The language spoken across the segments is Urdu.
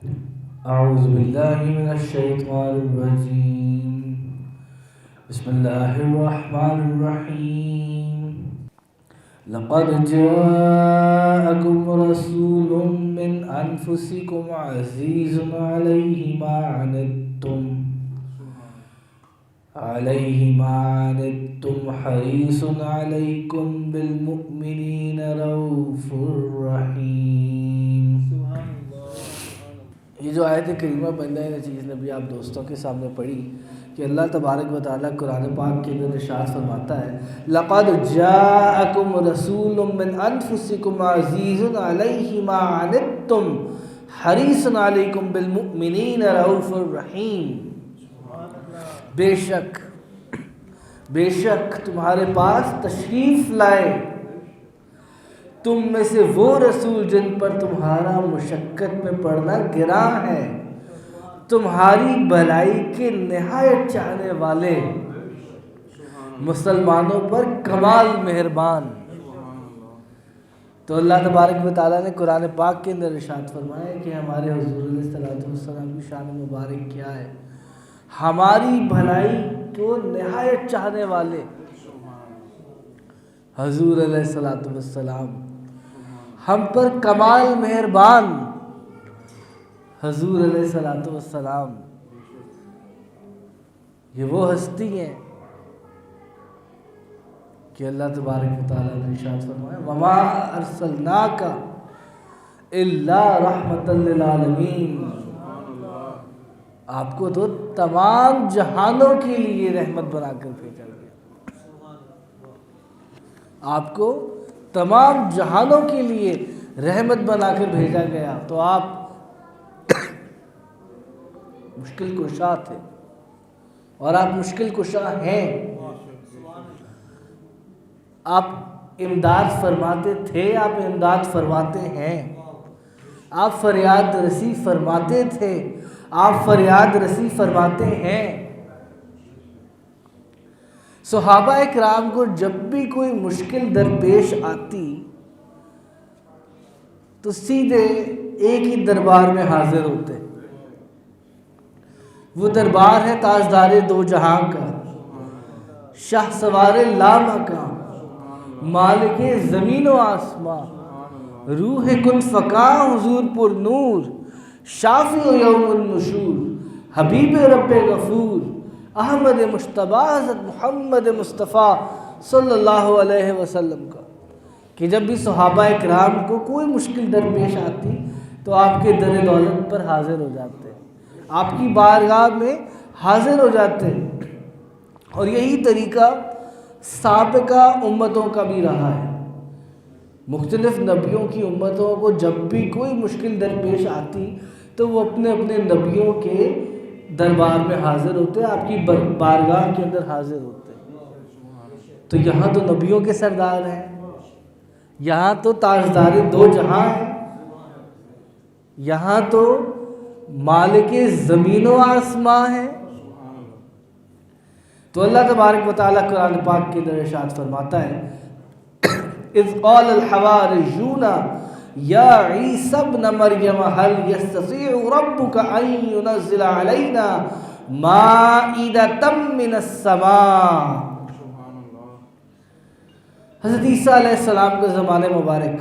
أعوذ بالله من الشيطان الرجيم. بسم الله الرحمن الرحيم. لقد جاءكم رسول من أنفسكم عزيز عليه ما عنتم حريص عليكم بالمؤمنين رؤوف رحيم. یہ جو آیت کریمہ بندہ نچیز نے بھی آپ دوستوں کے سامنے پڑھی کہ اللہ تبارک و تعالیٰ قرآن پاک کے اندر ارشاد فرماتا ہے لَقَدْ جَاءَكُمْ رَسُولٌ مِّنْ أَنفُسِكُمْ عَزِيزٌ عَلَيْهِ مَا عَنِتُّمْ حَرِيصٌ عَلَيْكُمْ بِالْمُؤْمِنِينَ رَءُوفٌ رَحِيمٌ. بے شک تمہارے پاس تشریف لائے تم میں سے وہ رسول جن پر تمہارا مشقت میں پڑنا گراں ہے، تمہاری بھلائی کے نہایت چاہنے والے، مسلمانوں پر کمال مہربان. تو اللہ تبارک و تعالیٰ نے قرآن پاک کے اندر ارشاد فرمایا کہ ہمارے حضور علیہ السلام کی شان مبارک کیا ہے. ہماری بھلائی کو نہایت چاہنے والے حضور علیہ السلام، ہم پر کمال مہربان حضور علیہ السلام. یہ وہ ہستی ہیں کہ اللہ تبارک و تعالیٰ نے ارشاد فرمایا وَمَا أَرْسَلْنَاكَ إِلَّا رَحْمَةً لِّلْعَالَمِينَ. آپ کو تو تمام جہانوں کے لیے رحمت بنا کر بھیجا گیا. آپ کو تمام جہانوں کے لیے رحمت بنا کر بھیجا گیا. تو آپ مشکل کشا تھے اور آپ مشکل کشا ہیں. آپ امداد فرماتے تھے، آپ امداد فرماتے ہیں. آپ فریاد رسی فرماتے تھے، آپ فریاد رسی فرماتے ہیں. صحابہ اکرام کو جب بھی کوئی مشکل درپیش آتی تو سیدھے ایک ہی دربار میں حاضر ہوتے. وہ دربار ہے تاجدار دو جہاں کا، شاہ سوار لامکاں، مالک زمین و آسماں، روح کن فکاں حضور پر نور، شافی و یوم النشور، حبیب رب غفور، احمد مشتبہ حضرت محمد مصطفیٰ صلی اللہ علیہ وسلم کا. کہ جب بھی صحابہ اکرام کو کوئی مشکل درپیش آتی تو آپ کے در دولت پر حاضر ہو جاتے، آپ کی بارگاہ میں حاضر ہو جاتے. اور یہی طریقہ سابقہ امتوں کا بھی رہا ہے. مختلف نبیوں کی امتوں کو جب بھی کوئی مشکل درپیش آتی تو وہ اپنے اپنے نبیوں کے دربار میں حاضر ہوتے، آپ کی بارگاہ کے اندر حاضر ہوتے. تو یہاں تو نبیوں کے سردار ہیں، یہاں تو تاجدار دو جہاں ہیں، یہاں تو مالک زمین و آسماں ہیں. تو اللہ تبارک و تعالیٰ قرآن پاک کے اندر ارشاد فرماتا ہے اذ قال الحواریون یا عیسی ابن مریم هل يستطيع ربك ان ينزل علينا مائدة من السماء. حضرت عیسیٰ علیہ السلام کا زمانے مبارک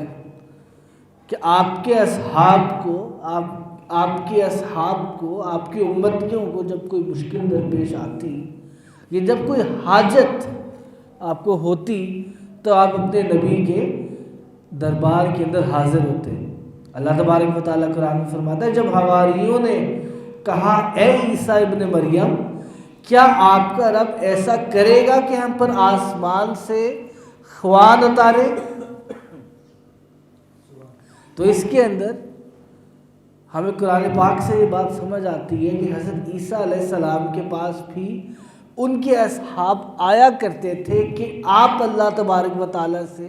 کہ آپ کے اصحاب کو آپ کی امتیوں کو جب کوئی مشکل درپیش آتی، یہ جب کوئی حاجت آپ کو ہوتی تو آپ اپنے نبی کے دربار کے اندر حاضر ہوتے. اللہ تبارک و تعالیٰ قرآن میں فرماتا ہے جب حواریوں نے کہا اے عیسیٰ ابن مریم کیا آپ کا رب ایسا کرے گا کہ ہم پر آسمان سے خوان اتارے. تو اس کے اندر ہمیں قرآن پاک سے یہ بات سمجھ آتی ہے کہ حضرت عیسیٰ علیہ السلام کے پاس بھی ان کے اصحاب آیا کرتے تھے کہ آپ اللہ تبارک و تعالیٰ سے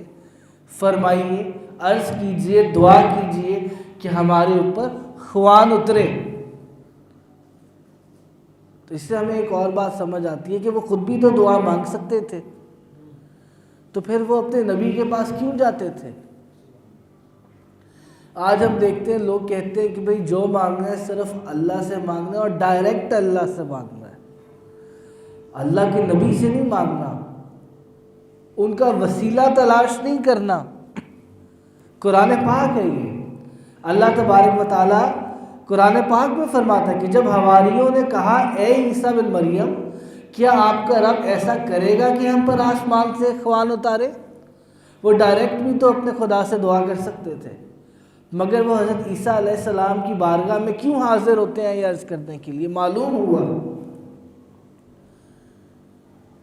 فرمائیے، عرض کیجئے، دعا کیجئے کہ ہمارے اوپر خوان اترے. تو اس سے ہمیں ایک اور بات سمجھ آتی ہے کہ وہ خود بھی تو دعا مانگ سکتے تھے، تو پھر وہ اپنے نبی کے پاس کیوں جاتے تھے؟ آج ہم دیکھتے ہیں لوگ کہتے ہیں کہ بھئی جو مانگنا ہے صرف اللہ سے مانگنا ہے اور ڈائریکٹ اللہ سے مانگنا ہے، اللہ کے نبی سے نہیں مانگنا، ان کا وسیلہ تلاش نہیں کرنا۔ قرآن پاک ہے یہ، اللہ تبارک و تعالیٰ قرآن پاک میں فرماتا ہے کہ جب حواریوں نے کہا اے عیسیٰ بن مریم کیا آپ کا رب ایسا کرے گا کہ ہم پر آسمان سے خوان اتارے؟ وہ ڈائریکٹ بھی تو اپنے خدا سے دعا کر سکتے تھے، مگر وہ حضرت عیسیٰ علیہ السلام کی بارگاہ میں کیوں حاضر ہوتے ہیں یہ عرض کرنے کے لیے؟ معلوم ہوا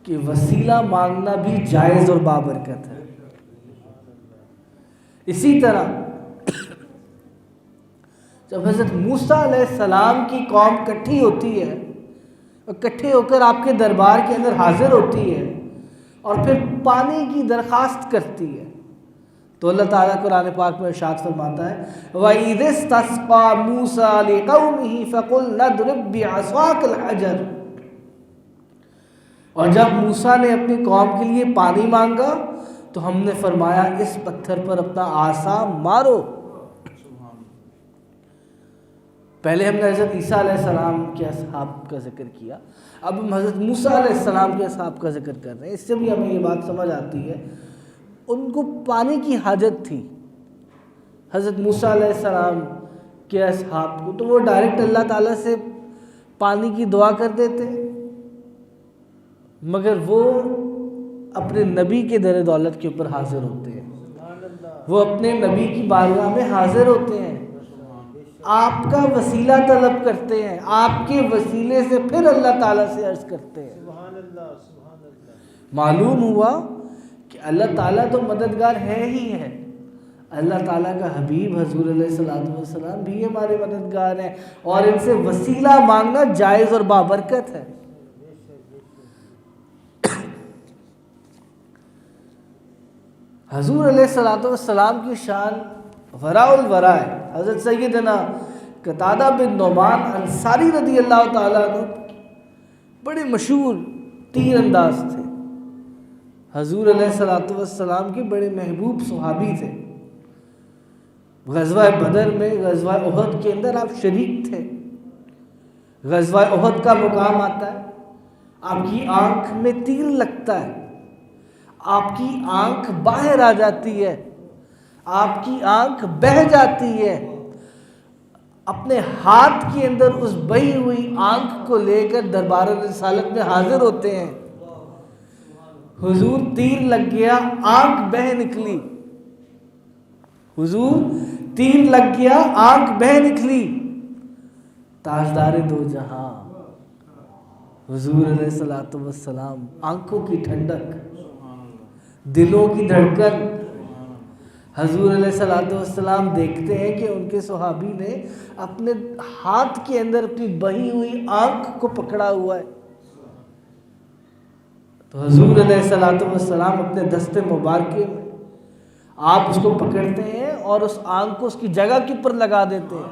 کہ وسیلہ مانگنا بھی جائز اور بابرکت ہے۔ اسی طرح جب حضرت موسیٰ علیہ السلام کی قوم اکٹھی ہوتی ہے، اکٹھے ہو کر آپ کے دربار کے اندر حاضر ہوتی ہے اور پھر پانی کی درخواست کرتی ہے، تو اللہ تعالیٰ قرآن پاک میں ارشاد فرماتا ہے وَإِذِ اسْتَسْقَىٰ مُوسَىٰ لِقَوْمِهِ فَقُلْنَا اضْرِب بِّعَصَاكَ الْحَجَرَ، اور جب موسیٰ نے اپنی قوم کے لیے پانی مانگا تو ہم نے فرمایا اس پتھر پر اپنا عصا مارو۔ پہلے ہم نے حضرت عیسیٰ علیہ السلام کے اصحاب کا ذکر کیا، اب ہم حضرت موسیٰ علیہ السلام کے اصحاب کا ذکر کر رہے ہیں۔ اس سے بھی ہمیں یہ بات سمجھ آتی ہے، ان کو پانی کی حاجت تھی حضرت موسیٰ علیہ السلام کے اصحاب کو، تو وہ ڈائریکٹ اللہ تعالیٰ سے پانی کی دعا کر دیتے، مگر وہ اپنے نبی کے در دولت کے اوپر حاضر ہوتے ہیں، وہ اپنے نبی کی بارگاہ میں حاضر ہوتے ہیں، آپ کا وسیلہ طلب کرتے ہیں، آپ کے وسیلے سے پھر اللہ تعالیٰ سے عرض کرتے ہیں۔ معلوم ہوا کہ اللہ تعالیٰ تو مددگار ہے ہی ہے، اللہ تعالیٰ کا حبیب حضور علیہ السلام بھی ہمارے مددگار ہیں، اور ان سے وسیلہ مانگنا جائز اور بابرکت ہے۔ حضور علیہ السلام کی شان وراء الورا ہے۔ حضرت سیدنا قتادہ بن نعمان انصاری رضی اللہ تعالیٰ عنہ بڑے مشہور تیر انداز تھے، حضور علیہ السلام کے بڑے محبوب صحابی تھے۔ غزوہ بدر میں، غزوہ احد کے اندر آپ شریک تھے۔ غزوہ احد کا مقام آتا ہے، آپ کی آنکھ میں تیر لگتا ہے، آپ کی آنکھ باہر آ جاتی ہے، آپ کی آنکھ بہہ جاتی ہے، اپنے ہاتھ کے اندر اس بہی ہوئی آنکھ کو لے کر دربار رسالت میں حاضر ہوتے ہیں۔ حضور تیر لگ گیا، آنکھ بہہ نکلی، حضور تیر لگ گیا، آنکھ بہہ نکلی، تاجدار دو جہاں حضور علیہ السلام، آنکھوں کی ٹھنڈک، دلوں کی دھڑکن۔ حضور علیہ السلام دیکھتے ہیں کہ ان کے صحابی نے اپنے ہاتھ کے اندر اپنی بہی ہوئی آنکھ کو پکڑا ہوا ہے، تو حضور علیہ السلام اپنے دست مبارکے میں آپ اس کو پکڑتے ہیں اور اس آنکھ کو اس کی جگہ کے اوپر لگا دیتے ہیں۔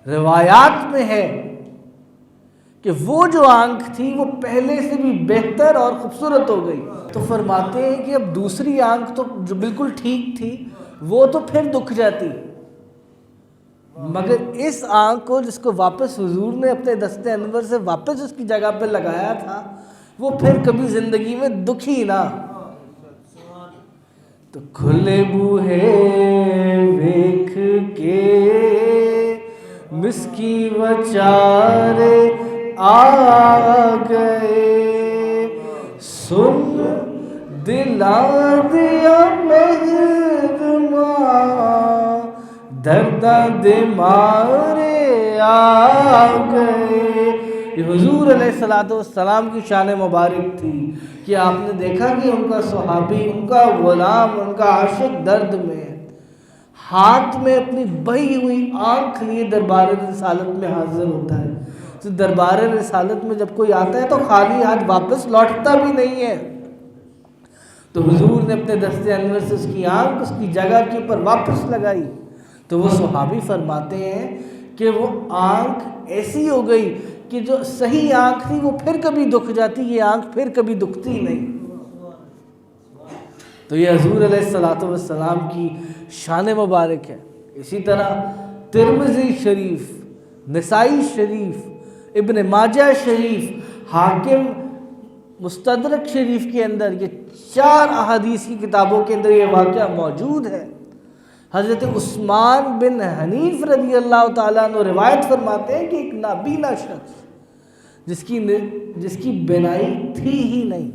روایات میں ہے کہ وہ جو آنکھ تھی وہ پہلے سے بھی بہتر اور خوبصورت ہو گئی، تو فرماتے ہیں کہ اب دوسری آنکھ تو جو بالکل ٹھیک تھی وہ تو پھر دکھ جاتی، مگر اس آنکھ کو جس کو واپس حضور نے اپنے دست انور سے واپس اس کی جگہ پہ لگایا تھا، وہ پھر کبھی زندگی میں دکھی نہ۔ تو کھلے بوہے ویکھ کے مسکی وچارے آ گئے، سن دلاں دیا مہرماں درداں دے مارے آ گئے۔ یہ حضور علیہ السلام کی شان مبارک تھی کہ آپ نے دیکھا کہ ان کا صحابی، ان کا غلام، ان کا عاشق درد میں ہاتھ میں اپنی بہی ہوئی آنکھ لیے دربار رسالت میں حاضر ہوتا ہے۔ تو دربار رسالت میں جب کوئی آتا ہے تو خالی ہاتھ واپس لوٹتا بھی نہیں ہے، تو حضور نے اپنے دست انور سے اس کی آنکھ اس کی جگہ کے اوپر واپس لگائی، تو وہ صحابی فرماتے ہیں کہ وہ آنکھ ایسی ہو گئی کہ جو صحیح آنکھ تھی وہ پھر کبھی دکھ جاتی، یہ آنکھ پھر کبھی دکھتی نہیں۔ تو یہ حضور علیہ الصلوۃ والسلام کی شان مبارک ہے۔ اسی طرح ترمذی شریف، نسائی شریف، ابن ماجہ شریف، حاکم مستدرک شریف کے اندر یہ 4 احادیث کی کتابوں کے اندر یہ واقعہ موجود ہے۔ حضرت عثمان بن حنیف رضی اللہ تعالیٰ عنہ روایت فرماتے ہیں کہ ایک نابینا شخص جس کی بینائی تھی ہی نہیں،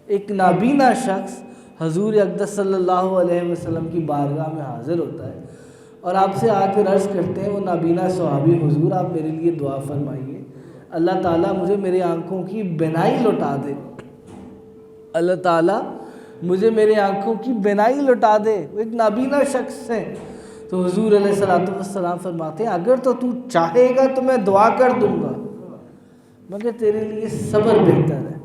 ایک نابینا شخص حضور اقدس صلی اللہ علیہ وسلم کی بارگاہ میں حاضر ہوتا ہے اور آپ سے آ کے عرض کرتے ہیں، وہ نابینا صحابی، حضور آپ میرے لیے دعا فرمائیے، اللہ تعالیٰ مجھے میرے آنکھوں کی بینائی لوٹا دے، اللہ تعالیٰ مجھے میرے آنکھوں کی بینائی لوٹا دے۔ وہ ایک نابینا شخص ہے۔ تو حضور علیہ الصلوۃ والسلام فرماتے ہیں اگر تو چاہے گا تو میں دعا کر دوں گا، مگر تیرے لیے صبر بہتر ہے،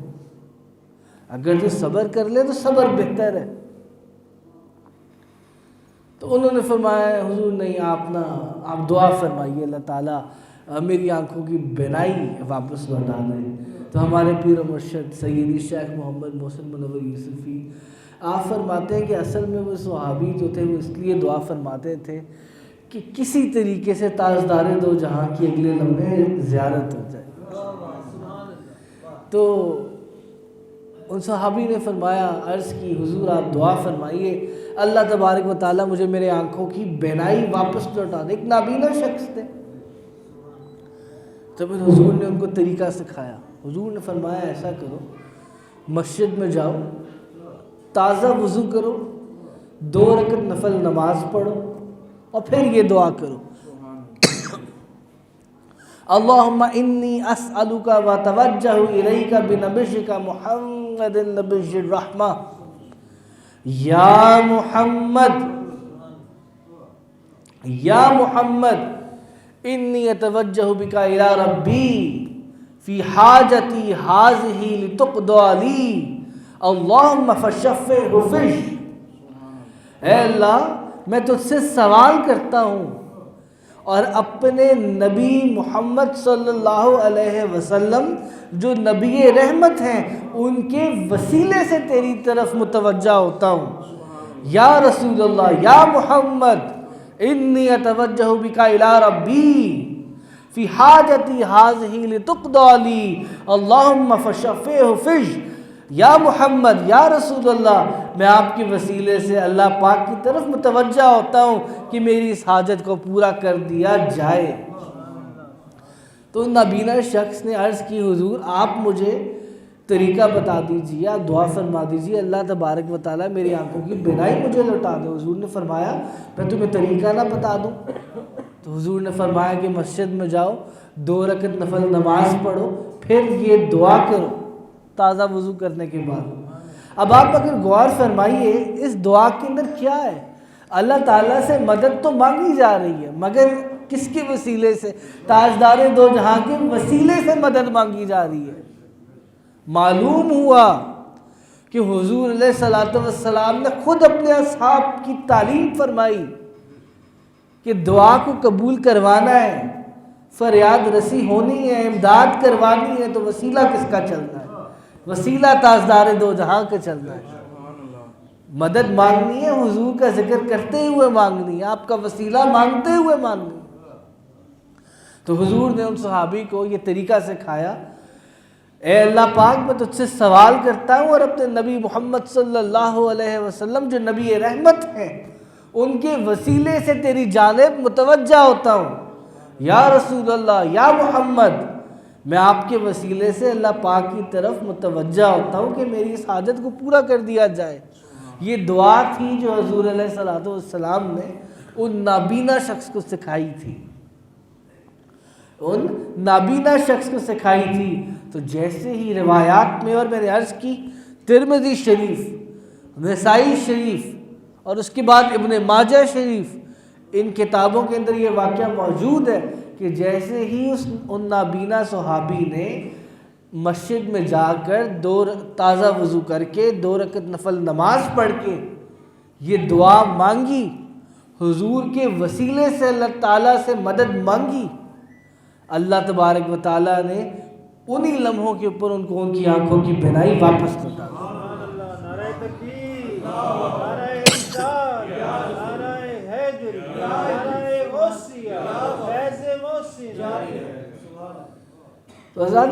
اگر تو صبر کر لے تو صبر بہتر ہے۔ تو انہوں نے فرمایا حضور نہیں، آپ دعا فرمائیے اللہ تعالیٰ میری آنکھوں کی بینائی واپس لوٹا دیں۔ تو ہمارے پیر و مرشد سیدی شیخ محمد محسن منور یوسفی آپ فرماتے ہیں کہ اصل میں وہ صحابی جو تھے وہ اس لیے دعا فرماتے تھے کہ کسی طریقے سے تاجدار دو جہاں کی اگلے لمحے زیارت ہو جائے۔ تو ان صحابی نے فرمایا، عرض کی حضور آپ دعا فرمائیے اللہ تبارک و تعالیٰ مجھے میرے آنکھوں کی بینائی واپس لوٹا دے۔ ایک نابینا شخص تھے۔ تو پھر حضور نے ان کو طریقہ سکھایا۔ حضور نے فرمایا ایسا کرو، مسجد میں جاؤ، تازہ وضو کرو، 2 رکعت نفل نماز پڑھو اور پھر یہ دعا کرو، اللہم انی اسألک واتوجہ الیک بنبیک محمد النبی الرحمہ، یا محمد انی اتوجہ بک الی ربی فی حاجتی ہذہ لتقضی لی اللہم فشفعہ فیہ۔ اے اللہ میں تجھ سے سوال کرتا ہوں اور اپنے نبی محمد صلی اللہ علیہ وسلم جو نبی رحمت ہیں ان کے وسیلے سے تیری طرف متوجہ ہوتا ہوں۔ یا رسول اللہ، یا محمد انی اتوجہ بک الی ربی فی حاجتی ہذہ لتقضی لی اللہم فشفعہ فیہ۔ یا محمد، یا رسول اللہ، میں آپ کے وسیلے سے اللہ پاک کی طرف متوجہ ہوتا ہوں کہ میری اس حاجت کو پورا کر دیا جائے۔ تو نابینا شخص نے عرض کی حضور آپ مجھے طریقہ بتا دیجیے، آپ دعا فرما دیجیے اللہ تبارک و تعالیٰ میری آنکھوں کی بینائی مجھے لوٹا دے۔ حضور نے فرمایا میں تمہیں طریقہ نہ بتا دوں؟ تو حضور نے فرمایا کہ مسجد میں جاؤ، 2 رکعت نفل نماز پڑھو، پھر یہ دعا کرو تازہ وضو کرنے کے بعد۔ اب آپ اگر غور فرمائیے اس دعا کے اندر کیا ہے، اللہ تعالیٰ سے مدد تو مانگی جا رہی ہے مگر کس کے وسیلے سے؟ تاجدار دو جہاں کے وسیلے سے مدد مانگی جا رہی ہے۔ معلوم ہوا کہ حضور علیہ الصلوۃ والسلام نے خود اپنے اصحاب کی تعلیم فرمائی کہ دعا کو قبول کروانا ہے، فریاد رسی ہونی ہے، امداد کروانی ہے، تو وسیلہ کس کا چلنا ہے؟ وسیلہ تاجدار دو جہاں کا چلنا ہے۔ مدد مانگنی ہے حضور کا ذکر کرتے ہوئے مانگنی ہے، آپ کا وسیلہ مانگتے ہوئے مانگنی ہے۔ تو حضور نے ان صحابی کو یہ طریقہ سکھایا، اے اللہ پاک میں تجھ سے سوال کرتا ہوں اور اپنے نبی محمد صلی اللہ علیہ وسلم جو نبی رحمت ہیں ان کے وسیلے سے تیری جانب متوجہ ہوتا ہوں۔ یا رسول اللہ، یا محمد، میں آپ کے وسیلے سے اللہ پاک کی طرف متوجہ ہوتا ہوں کہ میری اس حاجت کو پورا کر دیا جائے۔ یہ دعا تھی جو حضور علیہ الصلوۃ والسلام نے ان نابینا شخص کو سکھائی تھی، ان نابینا شخص کو سکھائی تھی۔ تو جیسے ہی روایات میں، اور میں نے عرض کی ترمذی شریف، نسائی شریف اور اس کے بعد ابن ماجہ شریف، ان کتابوں کے اندر یہ واقعہ موجود ہے کہ جیسے ہی ان نابینا صحابی نے مسجد میں جا کر تازہ وضو کر کے 2 رکعت نفل نماز پڑھ کے یہ دعا مانگی، حضور کے وسیلے سے اللہ تعالیٰ سے مدد مانگی، اللہ تبارک و تعالیٰ نے انہی لمحوں کے اوپر ان کی آنکھوں کی بینائی واپس لوٹا دی۔ تو حضرات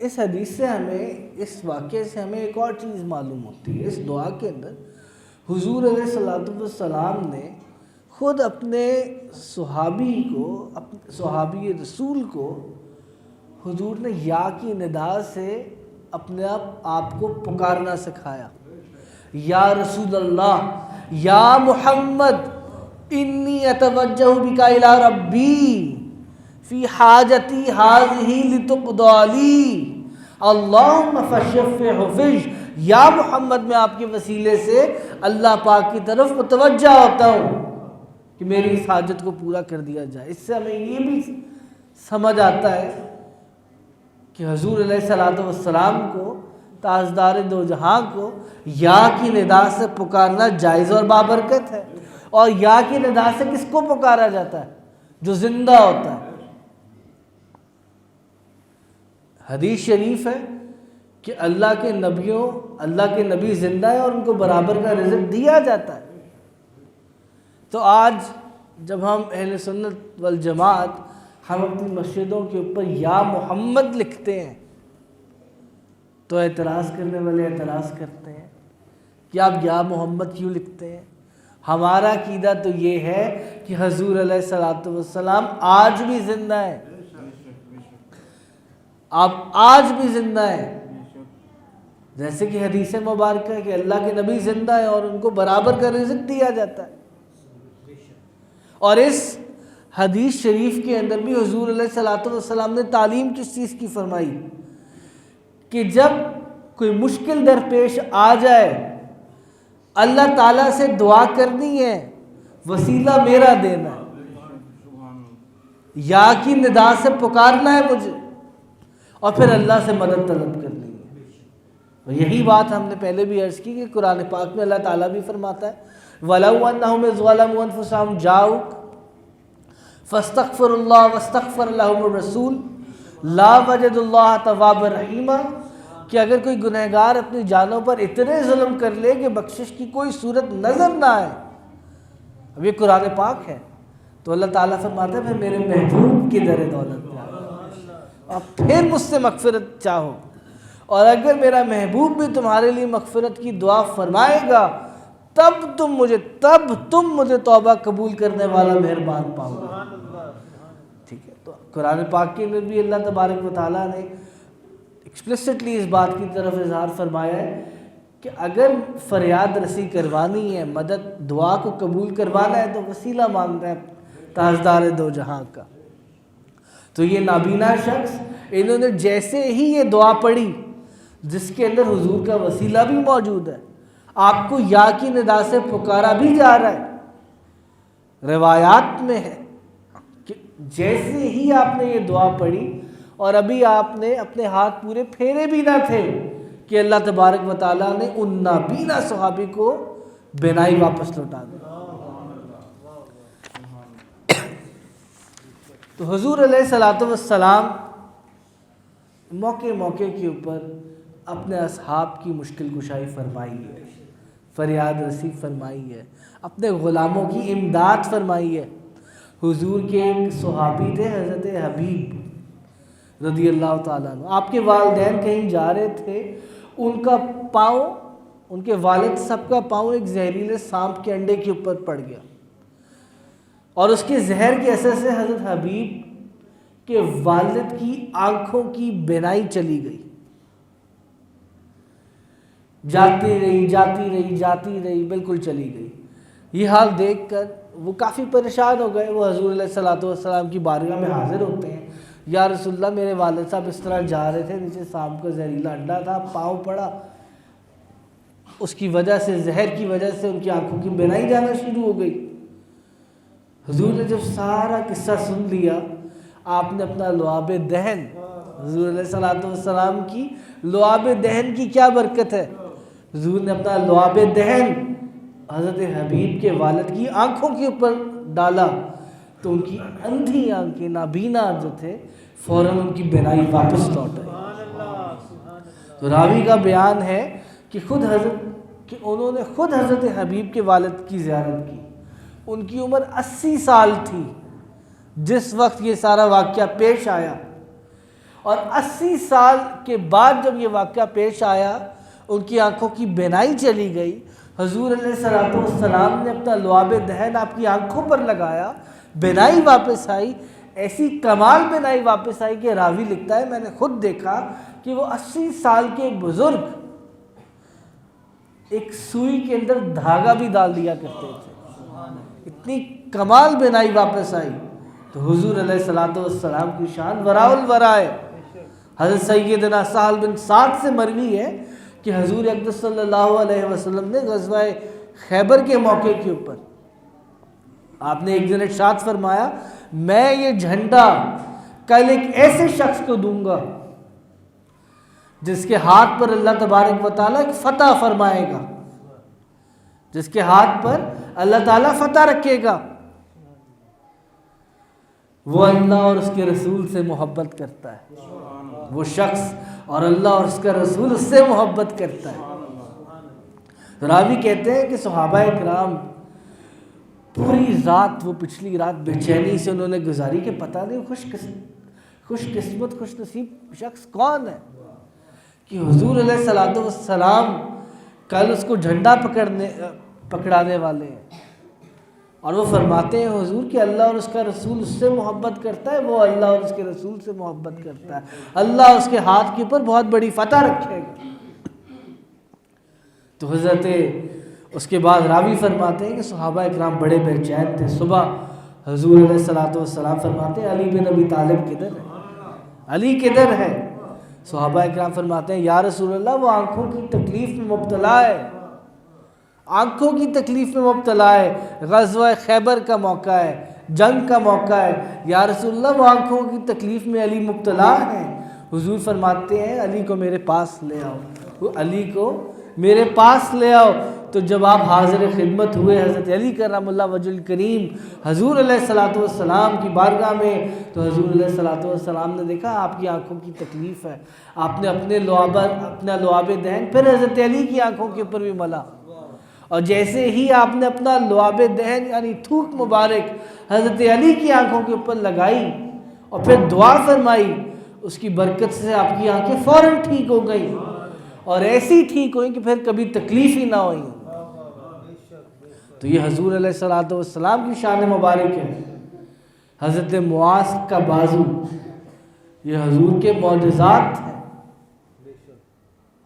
اس حدیث سے ہمیں، اس واقعے سے ہمیں ایک اور چیز معلوم ہوتی ہے۔ اس دعا کے اندر حضور علیہ الصلوۃ والسلام نے خود اپنے صحابی کو، صحابی رسول کو، حضور نے یا کی ندا سے اپنے آپ کو پکارنا سکھایا۔ یا رسول اللہ، یا محمد، انی اتوجہ بک الی ربی فی حاجتی ہذہ لتقضی لی اللہم فشفع فیہ۔ یا محمد، میں آپ کے وسیلے سے اللہ پاک کی طرف متوجہ ہوتا ہوں کہ میری اس حاجت کو پورا کر دیا جائے۔ اس سے ہمیں یہ بھی سمجھ آتا ہے کہ حضور علیہ الصلوۃ والسلام کو، تاجدار دو جہاں کو، یا کی ندا سے پکارنا جائز اور بابرکت ہے۔ اور یا کی ندا سے کس کو پکارا جاتا ہے؟ جو زندہ ہوتا ہے۔ حدیث شریف ہے کہ اللہ کے نبی زندہ ہے اور ان کو برابر کا رزق دیا جاتا ہے۔ تو آج جب ہم اہل سنت والجماعت ہم اپنی مسجدوں کے اوپر یا محمد لکھتے ہیں تو اعتراض کرنے والے اعتراض کرتے ہیں کہ آپ یا محمد کیوں لکھتے ہیں؟ ہمارا عقیدہ تو یہ ہے کہ حضور علیہ الصلوۃ والسلام آج بھی زندہ ہے، آپ آج بھی زندہ ہیں، جیسے کہ حدیث مبارکہ ہے کہ اللہ کے نبی زندہ ہے اور ان کو برابر کا رزق دیا جاتا ہے۔ اور اس حدیث شریف کے اندر بھی حضور علیہ الصلوۃ والسلام نے تعلیم کس چیز کی فرمائی کہ جب کوئی مشکل درپیش آ جائے، اللہ تعالیٰ سے دعا کرنی ہے، وسیلہ میرا دینا ہے، یا کی ندا سے پکارنا ہے مجھے، اور پھر اللہ سے مدد طلب کرنی ہے۔ اور یہی بات ہم نے پہلے بھی عرض کی کہ قرآن پاک میں اللہ تعالیٰ بھی فرماتا ہے وَلَوْ أَنَّهُمْ إِذْ ظَلَمُوا أَنفُسَهُمْ جَاءُوكَ فَاسْتَغْفَرُوا اللَّهَ وَاسْتَغْفَرَ لَهُمُ الرَّسُولُ لَا وَجَدُوا اللَّهَ تَوَّابًا رَحِيمًا، کہ اگر کوئی گنہگار اپنی جانوں پر اتنے ظلم کر لے کہ بخشش کی کوئی صورت نظر نہ آئے، اب یہ قرآن پاک ہے، تو اللہ تعالیٰ فرماتا ہے پھر میرے محبوب کی در دولت پہ آؤ اور پھر مجھ سے مغفرت چاہو، اور اگر میرا محبوب بھی تمہارے لیے مغفرت کی دعا فرمائے گا تب تم مجھے توبہ قبول کرنے والا مہربان پاؤ گے۔ ٹھیک ہے، تو قرآن پاک کے اندر بھی اللہ تبارک و تعالیٰ نے ایکسپلیسٹلی اس بات کی طرف اظہار فرمایا ہے کہ اگر فریاد رسی کروانی ہے، مدد دعا کو قبول کروانا ہے تو وسیلہ مانگنا ہے تاجدار دو جہاں کا۔ تو یہ نابینا شخص، انہوں نے جیسے ہی یہ دعا پڑھی جس کے اندر حضور کا وسیلہ بھی موجود ہے، آپ کو یا کی ندا سے پکارا بھی جا رہا ہے، روایات میں ہے کہ جیسے ہی آپ نے یہ دعا پڑھی اور ابھی آپ نے اپنے ہاتھ پورے پھیرے بھی نہ تھے کہ اللہ تبارک و تعالیٰ نے ان نابینا صحابی کو بینائی واپس لوٹا دی۔ تو حضور علیہ الصلوۃ والسلام موقع کے اوپر اپنے اصحاب کی مشکل کشائی فرمائی ہے، فریاد رسی فرمائی ہے، اپنے غلاموں کی امداد فرمائی ہے۔ حضور کے ایک صحابی تھے حضرت حبیب رضی اللہ تعالیٰ عنہ، آپ کے والدین کہیں جا رہے تھے، ان کا پاؤں، ان کے والد صاحب کا پاؤں ایک زہریلے سانپ کے انڈے کے اوپر پڑ گیا، اور اس کے زہر کے اثر سے حضرت حبیب کے والد کی آنکھوں کی بینائی چلی گئی، جاتی رہی بالکل چلی گئی۔ یہ حال دیکھ کر وہ کافی پریشان ہو گئے، وہ حضور علیہ الصلوۃ والسلام کی بارگاہ میں حاضر ہوتے ہیں، یا رسول اللہ میرے والد صاحب اس طرح جا رہے تھے، نیچے سانپ کا زہریلا انڈا تھا، پاؤں پڑا، اس کی وجہ سے، زہر کی وجہ سے ان کی آنکھوں کی بینائی جانا شروع ہو گئی۔ حضور نے جب سارا قصہ سن لیا، آپ نے اپنا لعاب دہن، حضور علیہ الصلوۃ والسلام کی لعاب دہن کی کیا برکت ہے، حضور نے اپنا لعاب دہن حضرت حبیب کے والد کی آنکھوں کے اوپر ڈالا تو ان کی اندھی آنکھیں، نابینا جو تھے، فوراً ان کی بینائی واپس لوٹ آئی۔ تو راوی کا بیان ہے کہ انہوں نے خود حضرت حبیب کے والد کی زیارت کی، ان کی عمر 80 سال تھی، جس وقت یہ سارا واقعہ پیش آیا اور 80 سال کے بعد جب یہ واقعہ پیش آیا ان کی آنکھوں کی بینائی چلی گئی. حضور علیہ السلام نے اپنا لعاب دہن آپ کی آنکھوں پر لگایا, بینائی واپس آئی. ایسی کمال بینائی واپس آئی کہ راوی لکھتا ہے میں نے خود دیکھا کہ وہ 80 سال کے بزرگ ایک سوئی کے اندر دھاگا بھی ڈال دیا کرتے تھے, اتنی کمال بینائی واپس آئی. تو حضور علیہ السلام کی شان وراء الورا ہے. حضرت سیدنا سہل بن سعد سے مروی ہے کہ حضور اقدس صلی اللہ علیہ وسلم نے غزوہ خیبر کے موقع کے اوپر آپ نے ایک دن ارشاد فرمایا میں یہ جھنڈا کل ایک ایسے شخص کو دوں گا جس کے ہاتھ پر اللہ تبارک و تعالیٰ ایک فتح فرمائے گا, جس کے ہاتھ پر اللہ تعالیٰ فتح رکھے گا. وہ اللہ اور اس کے رسول سے محبت کرتا ہے, وہ شخص اور اللہ اور اس کا رسول اس سے محبت کرتا ہے. راوی کہتے ہیں کہ صحابہ اکرام پوری رات, وہ پچھلی رات بے چینی سے انہوں نے گزاری کہ پتہ نہیں خوش قسمت خوش نصیب شخص کون ہے کہ حضور علیہ السلام کل اس کو جھنڈا پکڑانے والے ہیں. اور وہ فرماتے ہیں حضور کہ اللہ اور اس کا رسول اس سے محبت کرتا ہے, وہ اللہ اور اس کے رسول سے محبت کرتا ہے, اللہ اس کے ہاتھ کے اوپر بہت بڑی فتح رکھے گا. تو حضرت اس کے بعد راوی فرماتے ہیں کہ صحابہ اکرام بڑے بے چین تھے. صبح حضور علیہ السلام فرماتے ہیں علی بن ابی طالب کدھر ہے, علی کدھر ہے؟ صحابہ اکرام فرماتے ہیں یا رسول اللہ وہ آنکھوں کی تکلیف میں مبتلا ہے, آنکھوں کی تکلیف میں مبتلا ہے, غزوہ خیبر کا موقع ہے, جنگ کا موقع ہے, یا رسول اللہ وہ آنکھوں کی تکلیف میں علی مبتلا ہے. حضور فرماتے ہیں علی کو میرے پاس لے آؤ, علی کو میرے پاس لے آؤ. تو جب آپ حاضر خدمت ہوئے حضرت علی کرم اللہ وجہ الکریم حضور علیہ السلام کی بارگاہ میں, تو حضور علیہ السلام نے دیکھا آپ کی آنکھوں کی تکلیف ہے. آپ نے اپنا لعاب دہن پھر حضرت علی کی آنکھوں کے اوپر بھی ملا, اور جیسے ہی آپ نے اپنا لعاب دہن یعنی تھوک مبارک حضرت علی کی آنکھوں کے اوپر لگائی اور پھر دعا فرمائی, اس کی برکت سے آپ کی آنکھیں فوراً ٹھیک ہو گئی اور ایسی ٹھیک ہوئیں کہ پھر کبھی تکلیف ہی نہ ہوئی. تو یہ حضور علیہ السلام کی شان مبارک ہے. حضرت معاذ کا بازو یہ حضور کے معجزات ہیں,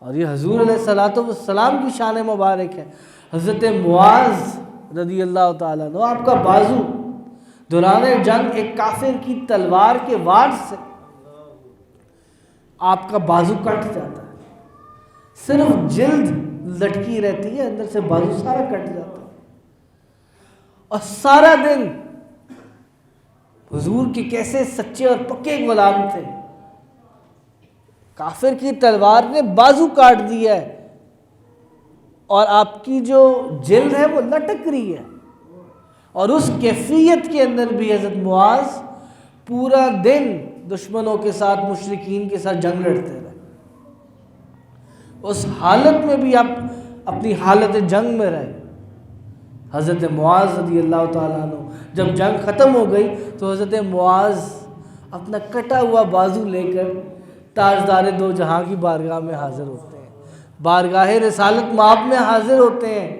اور یہ حضور علیہ السلام کی شان مبارک ہے. حضرت معاذ رضی اللہ تعالیٰ عنہ آپ کا بازو دوران جنگ ایک کافر کی تلوار کے وار سے آپ کا بازو کٹ جاتا ہے, صرف جلد لٹکی رہتی ہے, اندر سے بازو سارا کٹ جاتا ہے. اور سارا دن حضور کے کیسے سچے اور پکے غلام تھے, کافر کی تلوار نے بازو کاٹ دیا ہے اور آپ کی جو جلد ہے وہ لٹک رہی ہے, اور اس کیفیت کے اندر بھی حضرت معاذ پورا دن دشمنوں کے ساتھ مشرکین کے ساتھ جنگ لڑتے رہے. اس حالت میں بھی آپ اپنی حالت جنگ میں رہے. حضرت معاذ رضی اللہ تعالیٰ عنہ جب جنگ ختم ہو گئی تو حضرت معاذ اپنا کٹا ہوا بازو لے کر تاجدار دو جہاں کی بارگاہ میں حاضر ہوتے ہیں, بارگاہ رسالت مآب میں حاضر ہوتے ہیں.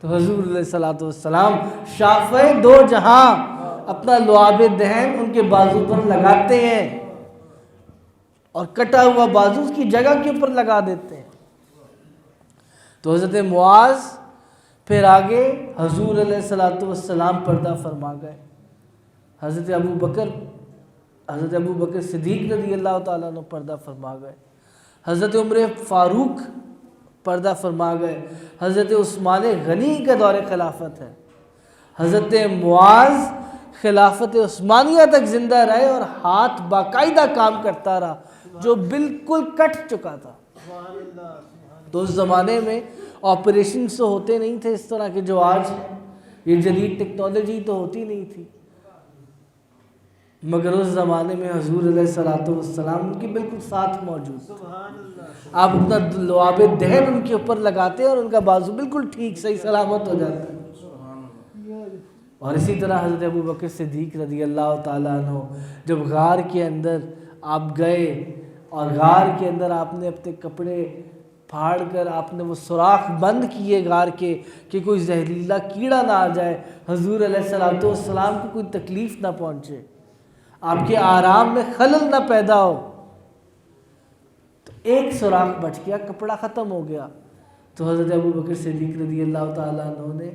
تو حضور علیہ السلام شافع دو جہاں اپنا لعاب دہن ان کے بازو پر لگاتے ہیں اور کٹا ہوا بازو اس کی جگہ کے اوپر لگا دیتے ہیں. تو حضرت معاذ پھر آگے حضور علیہ السلام پردہ فرما گئے. حضرت ابو بکر صدیق رضی اللہ تعالیٰ عنہ پردہ فرما گئے. حضرت عمر فاروق پردہ فرما گئے. حضرت عثمان غنی کا دور خلافت ہے. حضرت معاذ خلافت عثمانیہ تک زندہ رہے اور ہاتھ باقاعدہ کام کرتا رہا جو بالکل کٹ چکا تھا. تو اس زمانے میں آپریشنز تو ہوتے نہیں تھے اس طرح کے جو آج ہیں, یہ جدید ٹیکنالوجی تو ہوتی نہیں تھی, مگر اس زمانے میں حضور علیہ السلام ان کے بالکل ساتھ موجود تھے. آپ اپنا لعاب دہن ان کے اوپر لگاتے اور ان کا بازو بالکل ٹھیک صحیح سلامت ہو جاتا ہے. اور اسی طرح حضرت ابو بکر صدیق رضی اللہ تعالیٰ عنہ جب غار کے اندر آپ گئے اور غار کے اندر آپ نے اپنے کپڑے پھاڑ کر آپ نے وہ سوراخ بند کیے غار کے کہ کوئی زہریلا کیڑا نہ آ جائے، حضور علیہ الصلوۃ والسلام کو کوئی تکلیف نہ پہنچے، آپ کے آرام میں خلل نہ پیدا ہو، تو ایک سوراخ بچ گیا، کپڑا ختم ہو گیا، تو حضرت ابو بکر صدیق رضی اللہ تعالیٰ عنہ نے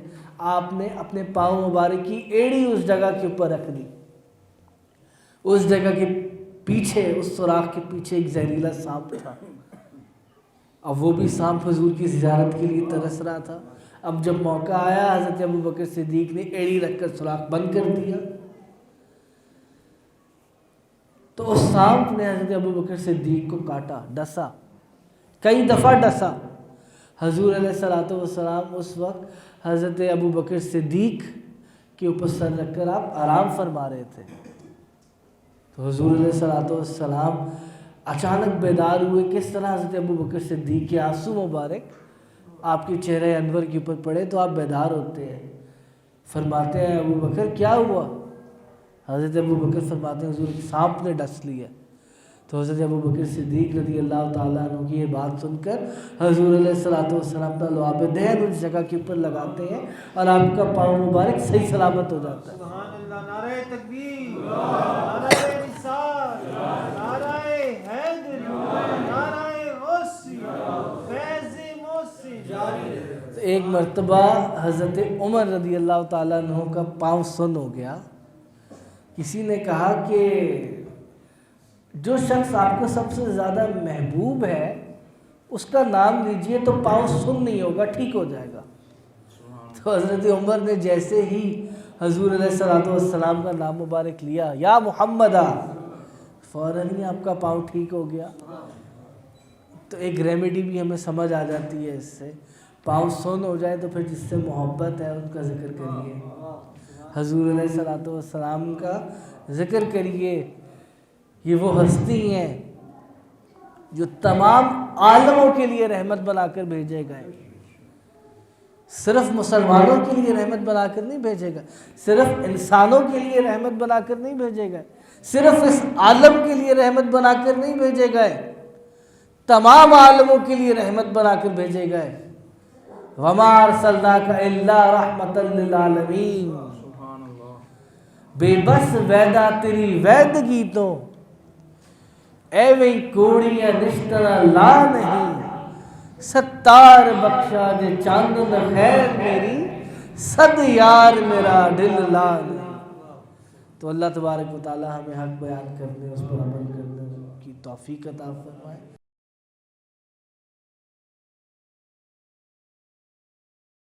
آپ نے اپنے پاؤں مبارک کی ایڑی اس جگہ کے اوپر رکھ دی، اس جگہ کے پیچھے، اس سوراخ کے پیچھے ایک زہریلا سانپ تھا، اب وہ بھی سانپ حضور کی زیارت کے لیے ترس رہا تھا۔ اب جب موقع آیا حضرت ابو بکر صدیق نے ایڑی رکھ کر سوراخ بند کر دیا، تو اس سانپ نے حضرت ابو بکر صدیق کو کاٹا، ڈسا، کئی دفعہ ڈسا۔ حضور علیہ الصلوۃ والسلام اس وقت حضرت ابو بکر صدیق کے اوپر سر رکھ کر آپ آرام فرما رہے تھے، تو حضور علیہ الصلوۃ والسلام اچانک بیدار ہوئے۔ کس طرح حضرت ابو بکر صدیق کے آنسو مبارک آپ کے چہرے انور کے اوپر پڑے تو آپ بیدار ہوتے ہیں، فرماتے ہیں ابو بکر کیا ہوا؟ حضرت ابو بکر فرماتے ہیں حضور سانپ نے ڈس لیا۔ تو حضرت ابو بکر صدیق رضی اللہ تعالیٰ عنہ کی یہ بات سن کر حضور علیہ الصلوۃ والسلام اپنا لعاب دہن اس جگہ کے اوپر لگاتے ہیں اور آپ کا پاؤں مبارک صحیح سلامت ہو جاتا ہے۔ سبحان اللہ، نعرہ تکبیر، نعرہ رسالت، نعرہ حیدر، نعرہ غوثی، فیض موسی جاری رہے۔ ایک مرتبہ حضرت عمر رضی اللہ تعالیٰ عنہ کا پاؤں سن ہو گیا، کسی نے کہا کہ جو شخص آپ کو سب سے زیادہ محبوب ہے اس کا نام لیجئے تو پاؤں سن نہیں ہوگا، ٹھیک ہو جائے گا۔ تو حضرت عمر نے جیسے ہی حضور علیہ الصلوۃ والسلام کا نام مبارک لیا، یا محمد، فوراً ہی آپ کا پاؤں ٹھیک ہو گیا۔ تو ایک ریمیڈی بھی ہمیں سمجھ آ جاتی ہے اس سے، پاؤں سن ہو جائے تو پھر جس سے محبت ہے ان کا ذکر کریے، حضور علیہ الصلوۃ والسلام کا ذکر کریے۔ یہ وہ ہستی ہیں جو تمام عالموں کے لیے رحمت بنا کر بھیجے گئے، صرف مسلمانوں کے لیے رحمت بنا کر نہیں بھیجے گا، صرف انسانوں کے لیے رحمت بنا کر نہیں بھیجے گئے، صرف اس عالم کے لیے رحمت بنا کر نہیں بھیجے گئے، تمام عالموں کے لیے رحمت بنا کر بھیجے گئے۔ وَمَا أَرْسَلْنَاكَ إِلَّا رَحْمَةً لِّلْعَالَمِينَ، بے بس ویدہ تیری ویدگی تو اے وہی کوڑیاں نشتنا لا نہیں، ستار بخشا دے چاندن خیر میری، صد یار میرا دل لا نہیں۔ تو اللہ تبارک و تعالی ہمیں حق بیان کرنے، اس پر عمل کرنے کی توفیق عطا فرمائے۔